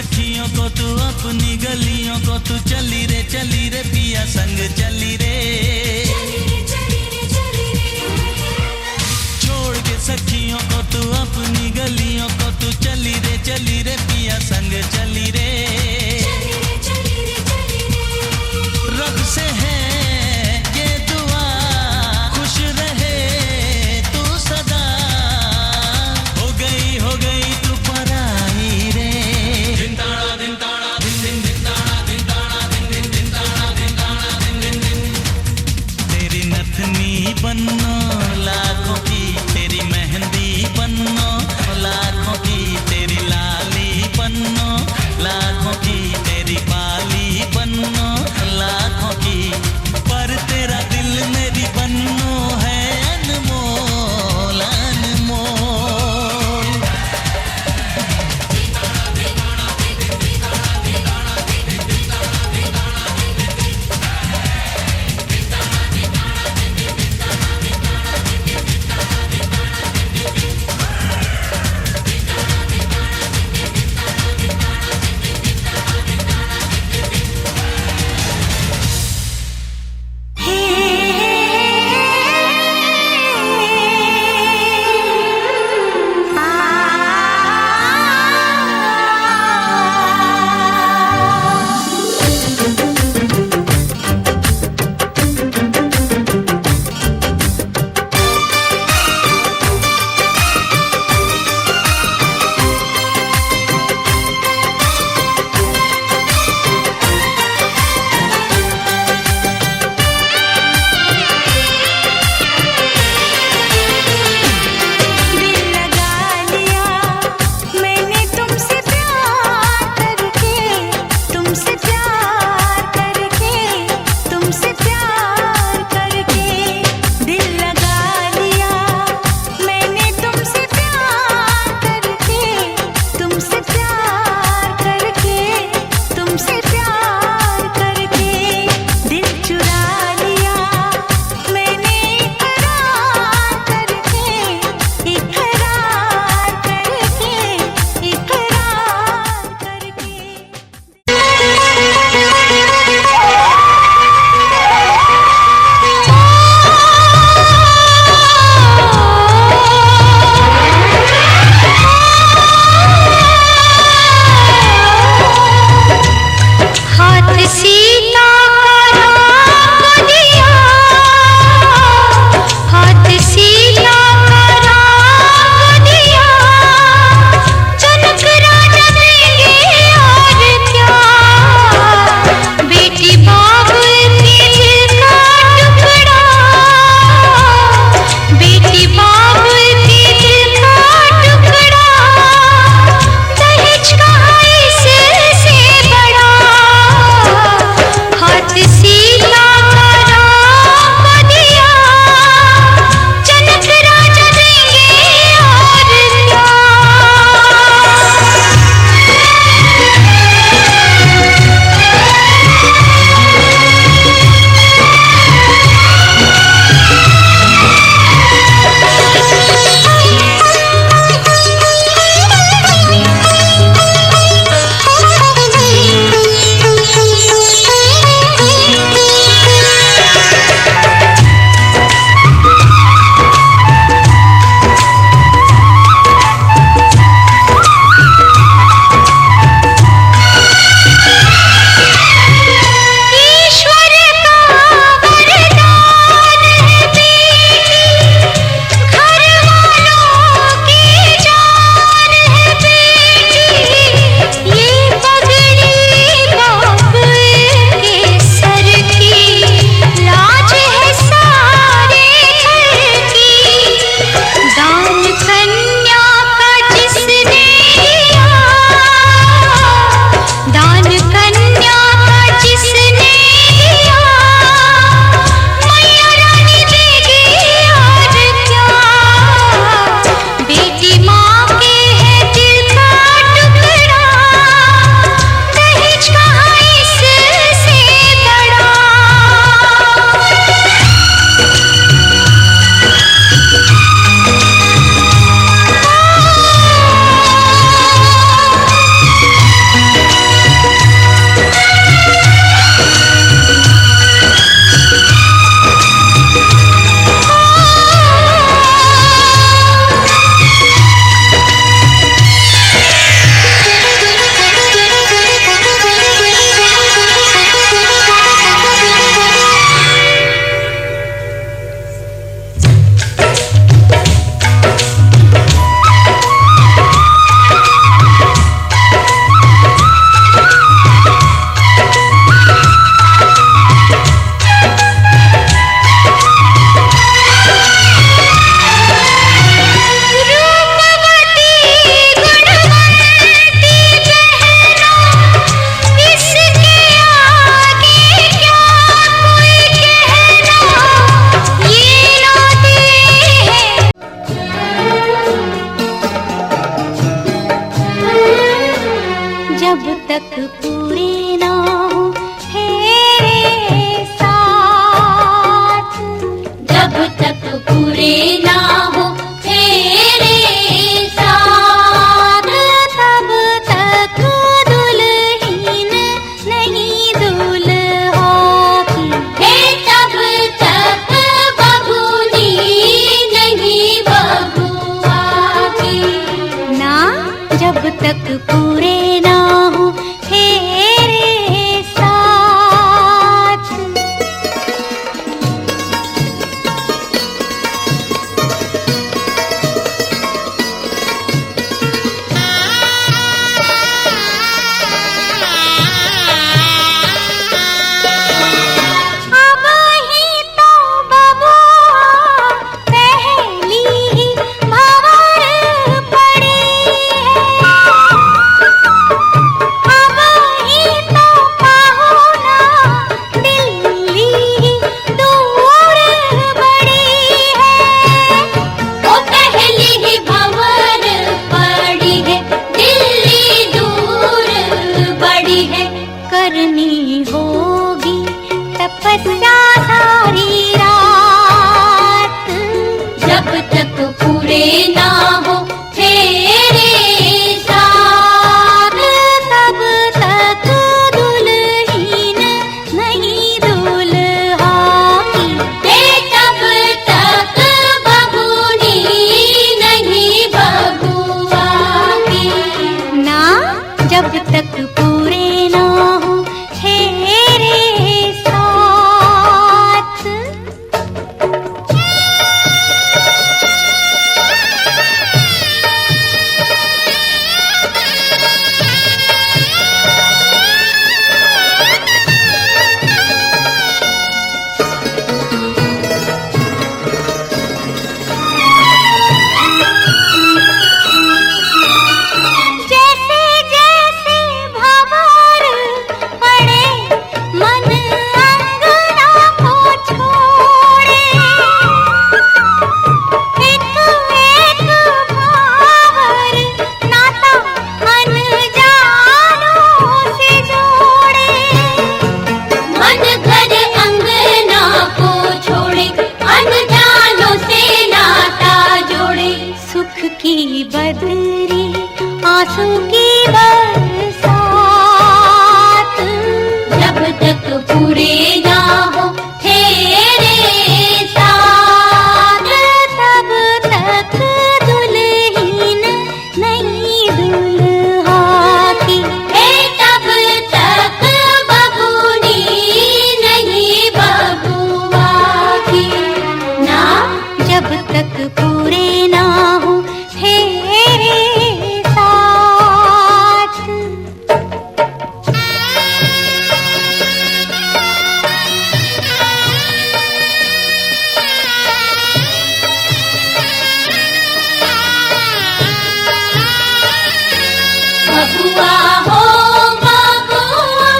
सखियों को तू अपनी गलियों को तू चली रे पिया संग चली रे। छोड़ के सखियों को तू अपनी गलियों को तू चली रे पिया संग चली रे। रब से है ये दुआ खुश रहे तू सदा, हो गई तू पराई रे। दिन ताड़ा दिन ताड़ा दिन दिन दिन ताड़ा दिन ताड़ा दिन दिन दिन ताड़ा दिन दिन दिन दिन। तेरी ना हो तेरे साथ, तब तक दुल्हन नहीं दूल्हा की, हे तब तक बबूनी नहीं बबुआ की। ना जब तक पूरे ना हो तेरे साथ। अब ही तो बबुआ पहली ही भंवर पड़ी है, अब ही तो पाहुना दिल्ली दूर बड़ी है। वो पहली ही भंवर पड़ी है, दिल्ली दूर बड़ी है। करनी होगी तपस्या सारी रात, जब तक पूरे ना हो तेरे साथ, तब तक दुल्हन नहीं दूल्हा की, हे तब तक बबूनी नहीं बबुआ की। ना जब तक पूरे ना हो तेरे साथ। जैसे जैसे भंवर पड़े मन अंगना को छोड़े, एक एक भंवर नाता अनजानों से जोड़े। मन घर अंगना को छोड़े, अनजानों से नाता जोड़े। सुख की बदरी आंसू की बरसात, जब तक पूरे ना हो तेरे साथ, तब तक दुल्हन नहीं दूल्हा की, हे तब तक बबूनी नहीं बबुआ की। ना जब तक पूरे ना हो तेरे साथ। बबुआ हो बबुआ,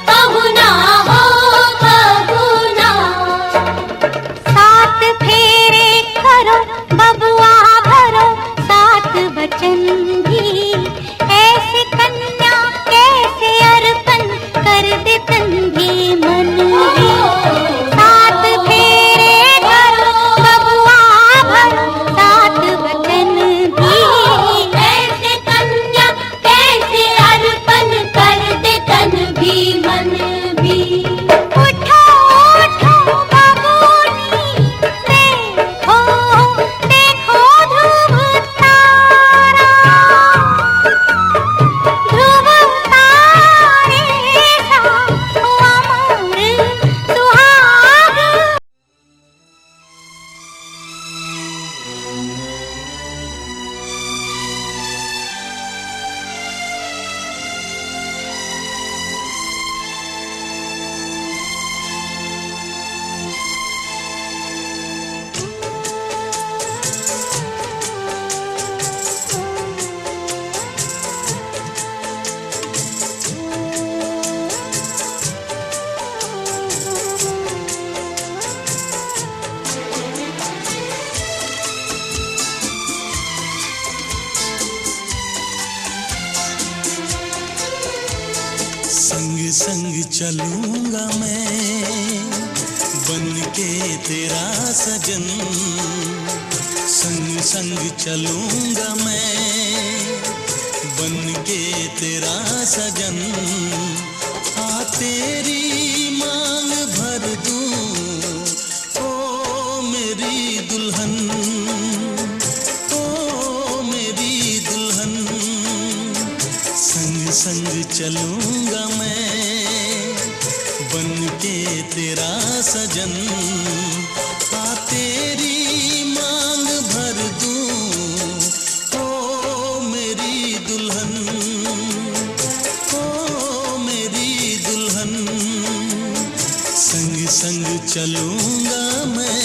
पहुना हो पहुना, सात फेरे करो बबुआ भरो सात वचन भी, ऐसे कन्या कैसे अर्पण कर दे तन भी मन भी। सात फेरे करो बबुआ भरो सात वचन भी, ऐसे कन्या कैसे अर्पण कर दे तन भी मन भी। उठो उठो बबूनी, देखो देखो ध्रुव तारा, ध्रुव तारे सा अमर सुहाग। संग संग चलूंगा मैं, बन के तेरा सजन संग संग चलूंगा मैं, बन के तेरा सजन आ तेरी मांग भर दूं ओ मेरी दुल्हन, ओ मेरी दुल्हन। संग संग चलूंगा मैं, बन के तेरा सजन आ तेरी मांग भर दूं ओ मेरी दुल्हन, ओ मेरी दुल्हन। संग संग चलूंगा मैं।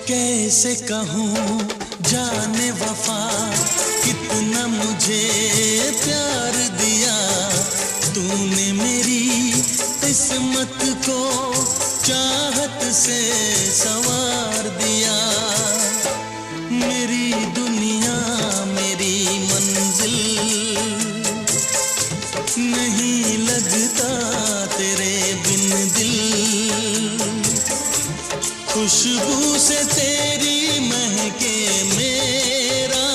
कैसे कहूँ जाने वफा कितना मुझे प्यार दिया, तूने मेरी किस्मत को चाहत से संवार दिया। मेरी दुनिया मेरी मंजिल नहीं लगता तेरे बिन दिल, खुशबू से तेरी महके मेरा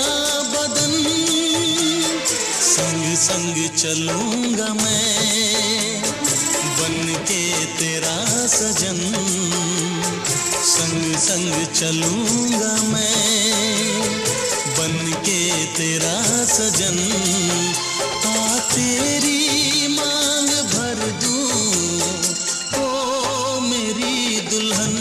बदन। संग संग चलूंगा मैं, बन के तेरा सजन संग संग चलूंगा मैं, बन के तेरा सजन आ तेरी मांग भर दूं ओ मेरी दुल्हन,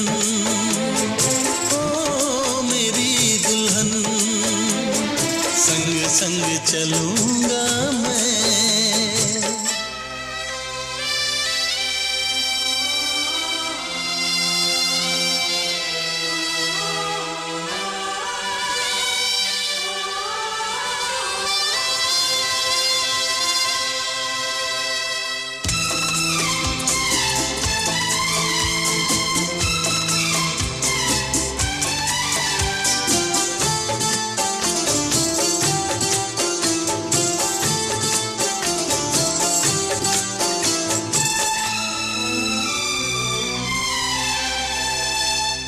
संग संग चलूंगा मैं।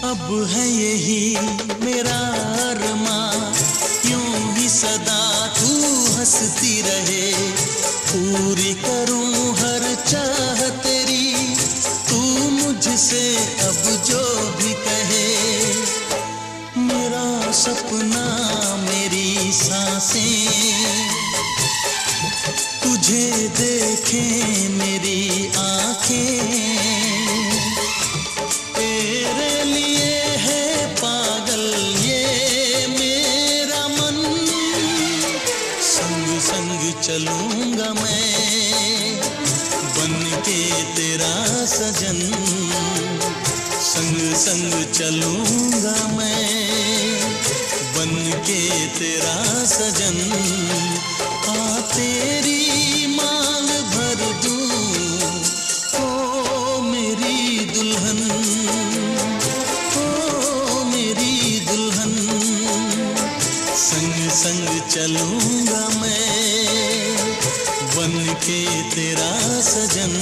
अब है यही मेरा अरमां, यूं ही सदा तू हंसती रहे, पूरी करूं हर चाह तेरी, तू मुझसे अब जो भी कहे। मेरा सपना मेरी सांसें तुझे देखें मेरी आंखें, तेरे लिए है पागल ये मेरा मन। संग संग चलूंगा मैं, बन के तेरा सजन संग संग चलूंगा मैं, बन के तेरा सजन आ तेरी मांग भर दूं ओ मेरी दुल्हन, ओ मेरी दुल्हन। संग संग चलूंगा मैं, बन के तेरा सजन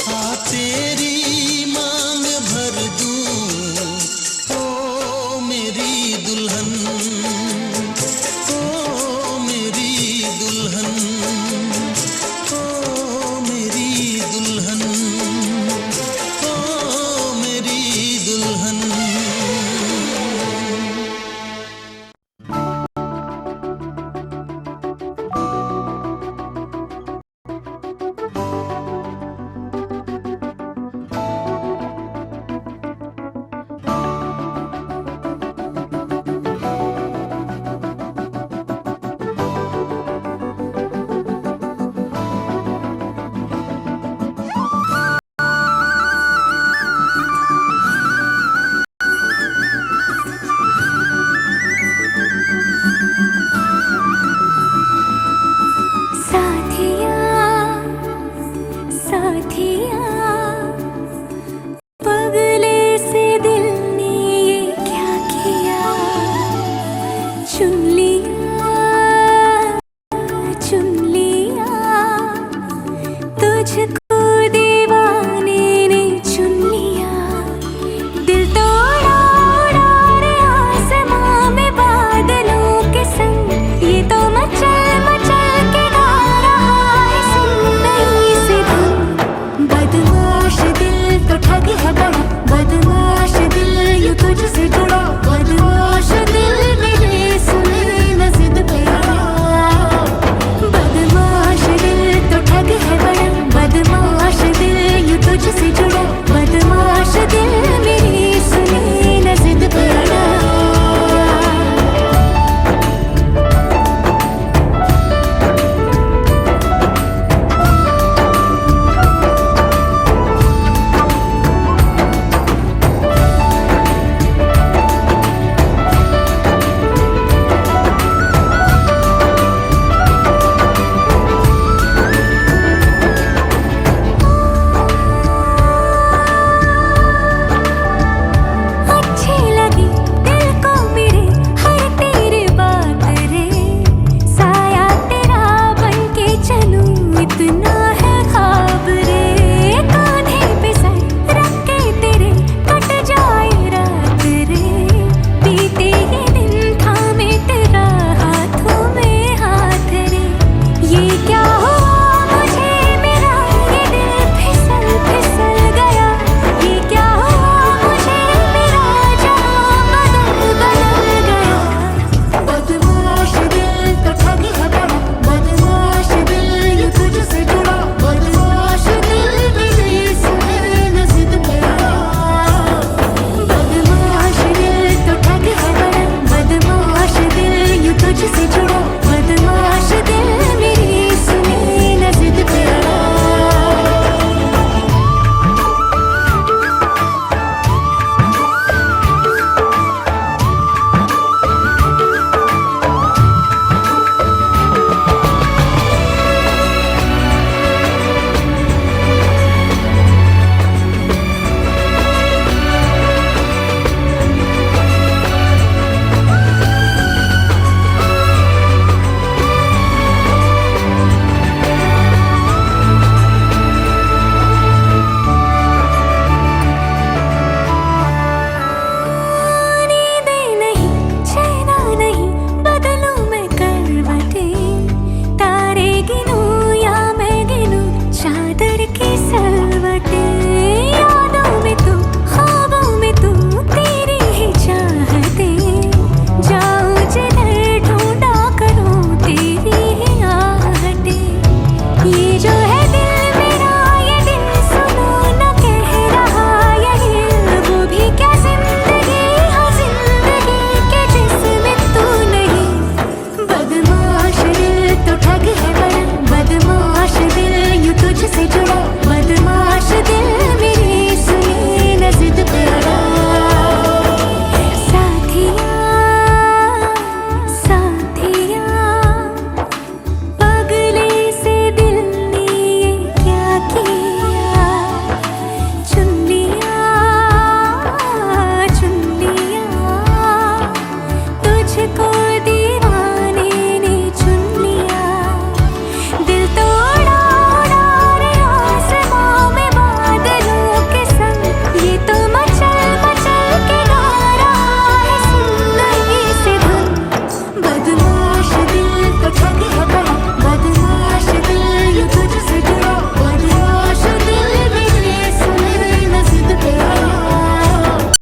आ तेरी